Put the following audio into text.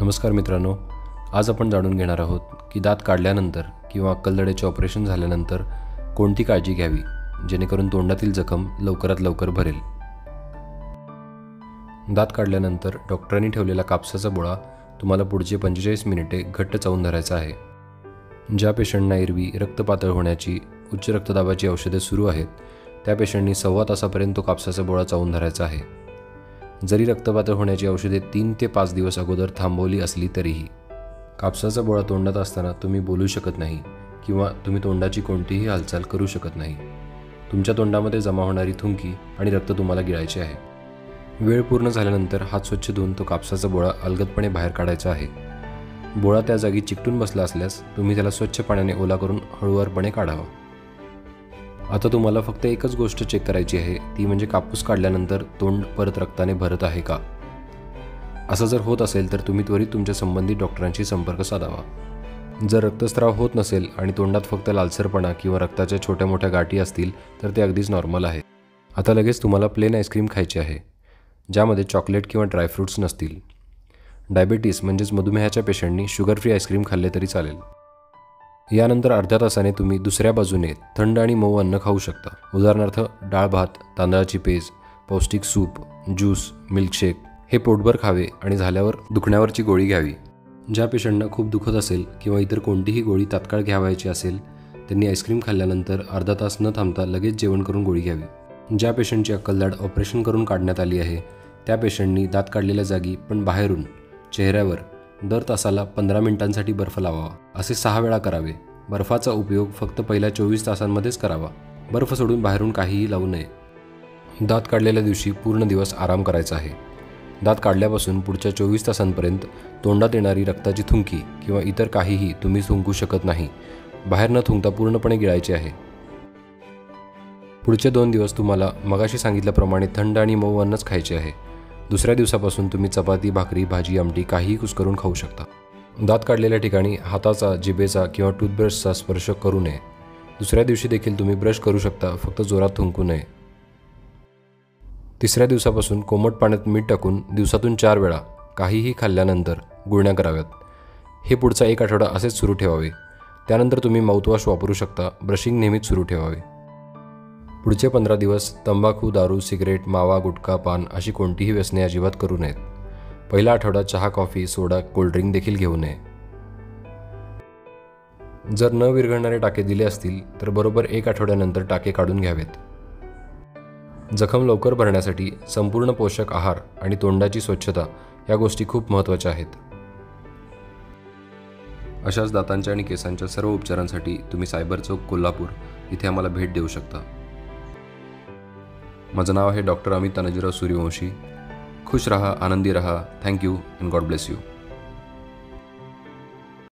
नमस्कार मित्रांनो, आज आपण जाणून घेणार आहोत की दात काढल्यानंतर किंवा अक्कलदाढेचे ऑपरेशन झाल्यानंतर कोणती काळजी घ्यावी जेणेकरून तोंडातील जखम लवकरात लवकर भरेल। दात काढल्यानंतर डॉक्टरांनी ठेवलेला कापसाचा बोळा तुम्हाला पुढचे 45 मिनिटे घट्ट चावून धरायचा आहे। ज्या पेशंटना एरवी रक्तपातळ होण्याची उच्च रक्तदाबाची औषधे सुरू आहेत त्या पेशंटनी 1.25 तासापर्यंत तो कापसाचा बोळा चावून धरायचा आहे। जरी रक्तपातळ होण्याची औषधे 3 ते 5 दिवस अगोदर थांबवली असली तरीही कापसाचा बोळा तोंडात असताना तुम्ही बोलू शकत नाही किंवा तुम्ही तोंडाची कोणतीही हालचाल करू शकत नाही। तुमच्या तोंडामध्ये जमा होणारी थुंकी आणि रक्त तुम्हाला गिळायचे आहे। वेळ पूर्ण झाल्यानंतर हात स्वच्छ धुवून तो कापसाचा बोळा अलगदपणे बाहेर काढायचा आहे। बोळा त्या जागी चिकटून बसला असल्यास तुम्ही त्याला स्वच्छ पाण्याने ओला करून हळूवारपणे काढावा। आता तुम्हाला फक्त एकच गोष्ट चेक करायची आहे, ती म्हणजे कापूस काढल्यानंतर तोंड परत रक्ताने भरत आहे का। असं जर होत असेल तर तुम्ही त्वरित तुमच्या संबंधित डॉक्टरांशी संपर्क साधावा। जर रक्तस्राव होत नसेल आणि तोंडात फक्त लालसरपणा किंवा रक्ताच्या छोट्या मोठ्या गाठी असतील तर ते अगदीच नॉर्मल आहे। आता लगेच तुम्हाला प्लेन आईस्क्रीम खायची आहे ज्यामध्ये चॉकलेट किंवा ड्रायफ्रूट्स नसतील। डायबिटीस म्हणजेच मधुमेहाच्या पेशंटनी शुगर फ्री आईस्क्रीम खाल्ले तरी चालेल। यानंतर अर्ध्या तासाने तुम्ही दुसऱ्या बाजूने थंड आणि मऊ अन्न खाऊ शकता। उदाहरणार्थ डाळ भात, तांदळाची पेज, पौष्टिक सूप, ज्यूस, मिल्कशेक हे पोटभर खावे आणि झाल्यावर दुखण्यावरची गोळी घ्यावी। ज्या पेशंटना खूप दुखत असेल किंवा इतर कोणतीही गोळी तात्काळ घ्यावायची असेल त्यांनी आईस्क्रीम खाल्ल्यानंतर अर्धा तास न थांबता लगेच जेवण करून गोळी घ्यावी। ज्या पेशंटची अक्कलदाढ ऑपरेशन करून काढण्यात आली आहे त्या पेशंटनी दात काढलेल्या जागी पण बाहेरून चेहऱ्यावर दर तासाला 15 मिनिटांसाठी बर्फ लावावा। असे 6 वेळा करावे। बर्फाचा उपयोग फक्त पहिल्या 24 तासांमध्येच करावा। बर्फ सोडून बाहेरून काहीही लावू नये। दात काढलेल्या दिवशी पूर्ण दिवस आराम करायचा आहे। दात काढल्यापासून पुढच्या 24 तासांपर्यंत तोंडात येणारी रक्ताची थुंकी किंवा इतर काहीही तुम्ही थुंकू शकत नाही। बाहेर न थुंकता पूर्णपणे गिळायचे आहे। पुढचे 2 दिवस तुम्हाला मगाशी सांगितल्याप्रमाणे थंड आणि मऊ अन्नच खायचे आहे। दुसऱ्या दिवसापासून तुम्ही चपाती, भाकरी, भाजी, आमटी काहीही कुस्करून खाऊ शकता। दात काढलेल्या ठिकाणी हाताचा, जिभेचा किंवा टूथब्रशचा स्पर्श करू नये। दुसऱ्या दिवशी देखील तुम्ही ब्रश करू शकता, फक्त जोरात थुंकू नये। तिसऱ्या दिवसापासून कोमट पाण्यात मीठ टाकून दिवसातून 4 वेळा काहीही खाल्ल्यानंतर गुळण्या कराव्यात। हे पुढचा 1 आठवडा असेच सुरू ठेवावे। त्यानंतर तुम्ही माउथवॉश वापरू शकता। ब्रशिंग नेहमीच सुरू ठेवावे। पुढचे 15 दिवस तंबाखू, दारू, सिगरेट, मावा, गुटखा, पान अशी कोणतीही व्यसने अजिबात करू नयेत। पहिला आठवडा चहा, कॉफी, सोडा, कोल्ड्रिंक देखील घेऊ नये। जर न विरघळणारे टाके दिले असतील तर बरोबर 1 आठवड्यानंतर टाके काढून घ्यावेत। जखम लवकर भरण्यासाठी संपूर्ण पोषक आहार आणि तोंडाची स्वच्छता या गोष्टी खूप महत्त्वाच्या आहेत। अशाच दातांच्या आणि केसांच्या सर्व उपचारांसाठी तुम्ही सायबर चौक, कोल्हापूर इथे आम्हाला भेट देऊ शकता। माझं नाव आहे डॉक्टर अमित तानाजीराव सूर्यवंशी। खुश रहा, आनंदी रहा। Thank you and God bless you.